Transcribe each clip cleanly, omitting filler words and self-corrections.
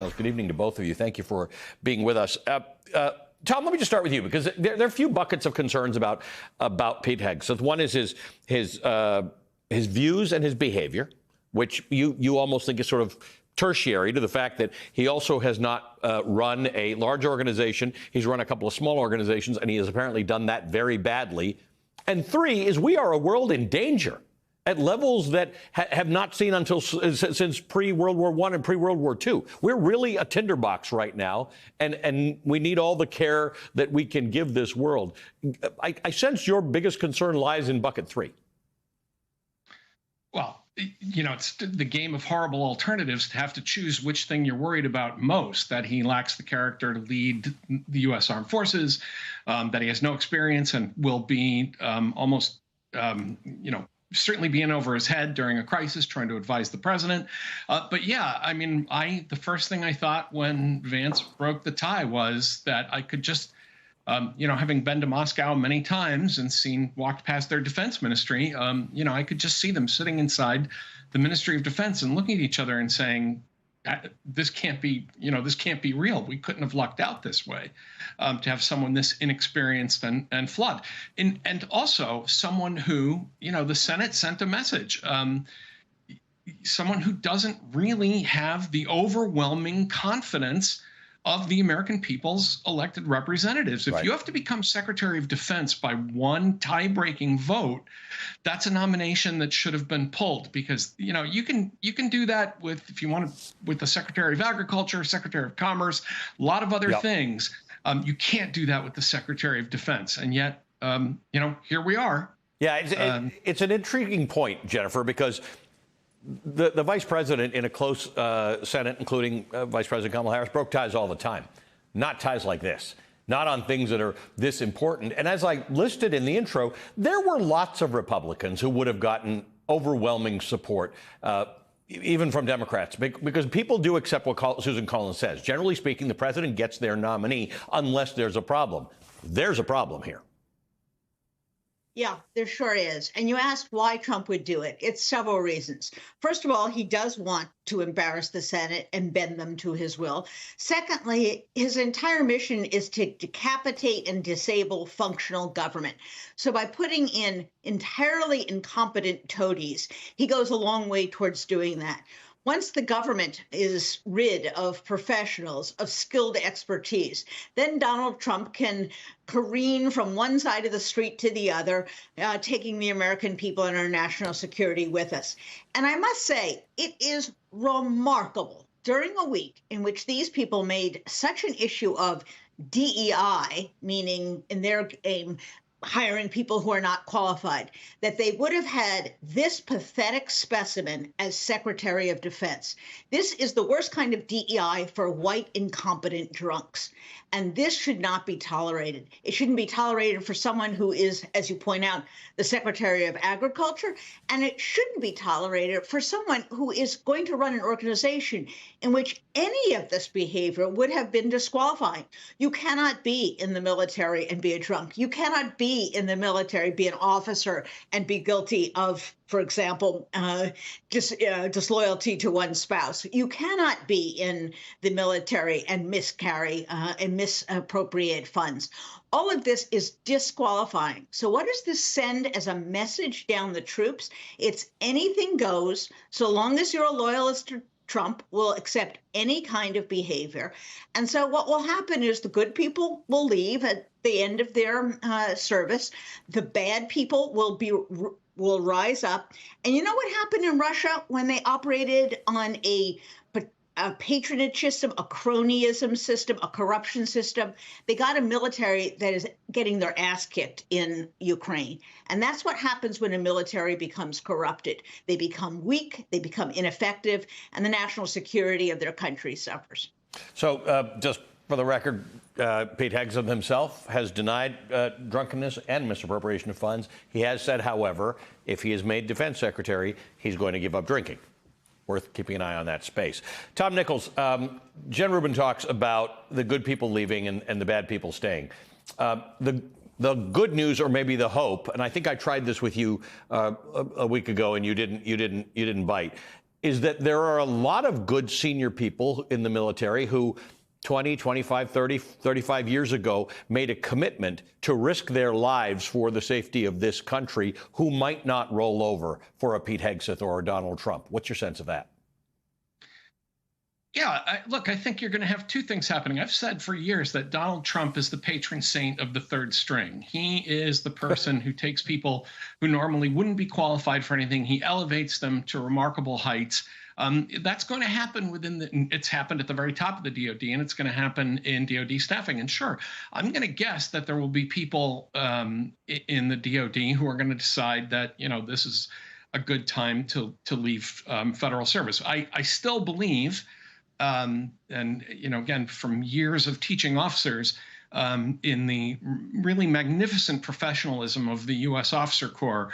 Well, good evening to both of you. Thank you for being with us. Tom, let me just start with you because there are a few buckets of concerns about Pete Hegseth. So one is his views and his behavior, which you almost think is sort of tertiary to the fact that he also has not run a large organization. He's run a couple of small organizations, and he has apparently done that very badly. And three is we are a world in danger at levels that have not seen until since pre-World War I and pre-World War II. We're really a tinderbox right now, and we need all the care that we can give this world. I sense your biggest concern lies in bucket three. Well, it's the game of horrible alternatives to have to choose which thing you're worried about most, that he lacks the character to lead the U.S. Armed Forces, that he has no experience and will be almost, certainly be in over his head during a crisis, trying to advise the president. But yeah, I mean, the first thing I thought when Vance broke the tie was that I could just, having been to Moscow many times and walked past their defense ministry, I could just see them sitting inside the Ministry of Defense and looking at each other and saying, this can't be real. We couldn't have lucked out this way, to have someone this inexperienced and flawed. And also someone who, the Senate sent a message, someone who doesn't really have the overwhelming confidence of the American people's elected representatives. If you have to become Secretary of Defense by one tie-breaking vote, that's a nomination that should have been pulled, because you can do that with, if you want to, with the Secretary of Agriculture, Secretary of Commerce, a lot of other things. You can't do that with the Secretary of Defense, and yet here we are. Yeah, it's an intriguing point, Jennifer, because the vice president in a close Senate, including Vice President Kamala Harris, broke ties all the time. Not ties like this. Not on things that are this important. And as I listed in the intro, there were lots of Republicans who would have gotten overwhelming support, even from Democrats, because people do accept what Susan Collins says. Generally speaking, the president gets their nominee unless there's a problem. There's a problem here. Yeah, there sure is. And you asked why Trump would do it. It's several reasons. First of all, he does want to embarrass the Senate and bend them to his will. Secondly, his entire mission is to decapitate and disable functional government. So by putting in entirely incompetent toadies, he goes a long way towards doing that. Once the government is rid of professionals, of skilled expertise, then Donald Trump can careen from one side of the street to the other, taking the American people and our national security with us. And I must say, it is remarkable during a week in which these people made such an issue of DEI, meaning in their aim, hiring people who are not qualified, that they would have had this pathetic specimen as Secretary of Defense. This is the worst kind of DEI for white, incompetent drunks. And this should not be tolerated. It shouldn't be tolerated for someone who is, as you point out, the Secretary of Agriculture. And it shouldn't be tolerated for someone who is going to run an organization in which any of this behavior would have been disqualifying. You cannot be in the military and be a drunk. You cannot be in the military, be an officer, and be guilty of, for example, disloyalty to one's spouse. You cannot be in the military and miscarry and misappropriate funds. All of this is disqualifying. So what does this send as a message down the troops? It's anything goes, so long as you're a loyalist to Trump will accept any kind of behavior. And so what will happen is the good people will leave at the end of their service. The bad people will rise up. And you know what happened in Russia when they operated on a patronage system, a cronyism system, a corruption system? They got a military that is getting their ass kicked in Ukraine. And that's what happens when a military becomes corrupted. They become weak, they become ineffective, and the national security of their country suffers. So just for the record, Pete Hegseth himself has denied drunkenness and misappropriation of funds. He has said, however, if he is made defense secretary, he's going to give up drinking. Worth keeping an eye on that space. Tom Nichols, Jen Rubin talks about the good people leaving and the bad people staying. The good news, or maybe the hope, and I think I tried this with you a week ago, and you didn't bite, is that there are a lot of good senior people in the military who 20, 25, 30, 35 years ago made a commitment to risk their lives for the safety of this country who might not roll over for a Pete Hegseth or a Donald Trump. What's your sense of that? Yeah, look, I think you're going to have two things happening. I've said for years that Donald Trump is the patron saint of the third string. He is the person who takes people who normally wouldn't be qualified for anything. He elevates them to remarkable heights. That's going to happen it's happened at the very top of the DOD, and it's going to happen in DOD staffing. And sure, I'm going to guess that there will be people in the DOD who are going to decide that, this is a good time to leave federal service. I still believe, and again, from years of teaching officers in the really magnificent professionalism of the U.S. Officer Corps,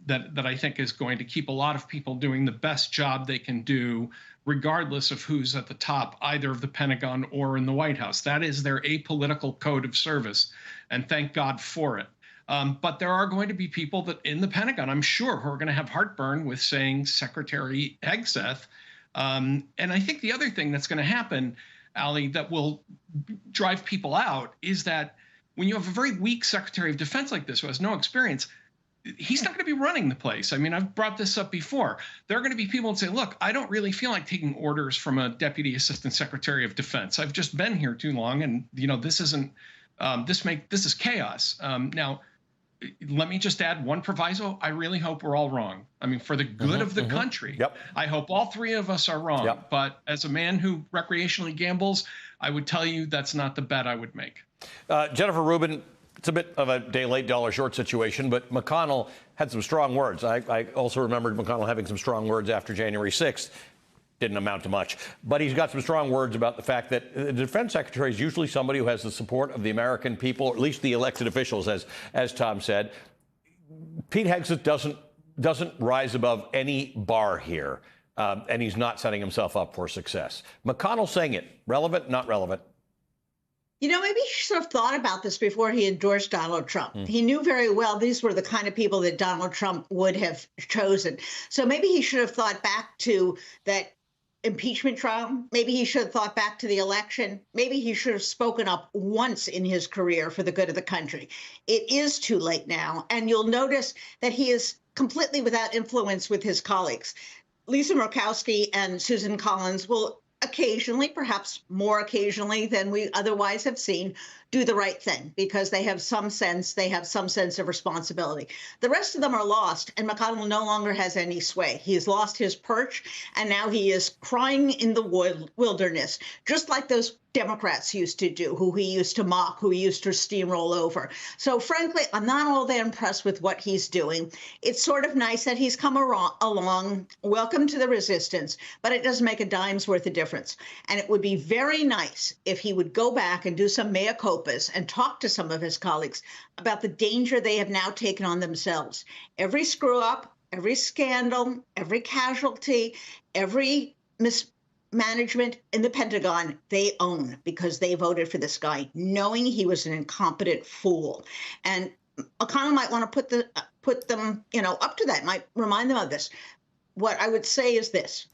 that I think is going to keep a lot of people doing the best job they can do, regardless of who's at the top, either of the Pentagon or in the White House. That is their apolitical code of service, and thank God for it. But there are going to be people that in the Pentagon, I'm sure, who are going to have heartburn with saying Secretary Hegseth. And I think the other thing that's going to happen, Ali, that will drive people out is that when you have a very weak Secretary of Defense like this who has no experience, he's not going to be running the place. I mean, I've brought this up before. There are going to be people that say, look, I don't really feel like taking orders from a Deputy Assistant Secretary of Defense. I've just been here too long, and, this isn't, this is chaos. Now, let me just add one proviso. I really hope we're all wrong. I mean, for the good of the country, I hope all three of us are wrong. But as a man who recreationally gambles, I would tell you that's not the bet I would make. Jennifer Rubin, it's a bit of a day late, dollar short situation, but McConnell had some strong words. I also remembered McConnell having some strong words after January 6th. Didn't amount to much. But he's got some strong words about the fact that the defense secretary is usually somebody who has the support of the American people, or at least the elected officials, as Tom said. Pete Hegseth doesn't rise above any bar here, and he's not setting himself up for success. McConnell saying it. Relevant, not relevant? Maybe he should have thought about this before he endorsed Donald Trump. He knew very well these were the kind of people that Donald Trump would have chosen. So maybe he should have thought back to that impeachment trial. Maybe he should have thought back to the election. Maybe he should have spoken up once in his career for the good of the country. It is too late now. And you'll notice that he is completely without influence with his colleagues. Lisa Murkowski and Susan Collins will occasionally, perhaps more occasionally than we otherwise have seen, do the right thing because they have some sense of responsibility. The rest of them are lost, and McConnell no longer has any sway. He has lost his perch, and now he is crying in the wilderness, just like those Democrats used to do, who he used to mock, who he used to steamroll over. So frankly, I'm not all that impressed with what he's doing. It's sort of nice that he's come along. Welcome to the resistance, but it doesn't make a dime's worth of difference. And it would be very nice if he would go back and do some mea culpas and talk to some of his colleagues about the danger they have now taken on themselves. Every screw up, every scandal, every casualty, every mismanagement in the Pentagon, they own because they voted for this guy, knowing he was an incompetent fool. And McConnell might want to put them, up to that, might remind them of this. What I would say is this: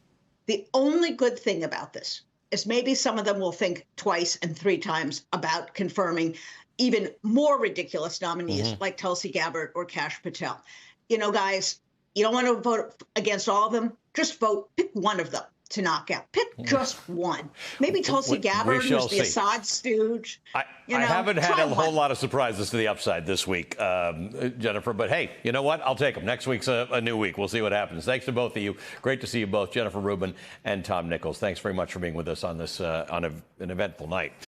the only good thing about this is maybe some of them will think twice and three times about confirming even more ridiculous nominees like Tulsi Gabbard or Kash Patel. Guys, you don't want to vote against all of them. Just pick one of them to knock out. Pick just one. Maybe Tulsi Gabbard, who's the Assad stooge. I haven't had a whole lot of surprises to the upside this week, Jennifer. But hey, you know what? I'll take them. Next week's a new week. We'll see what happens. Thanks to both of you. Great to see you both, Jennifer Rubin and Tom Nichols. Thanks very much for being with us on this on an eventful night.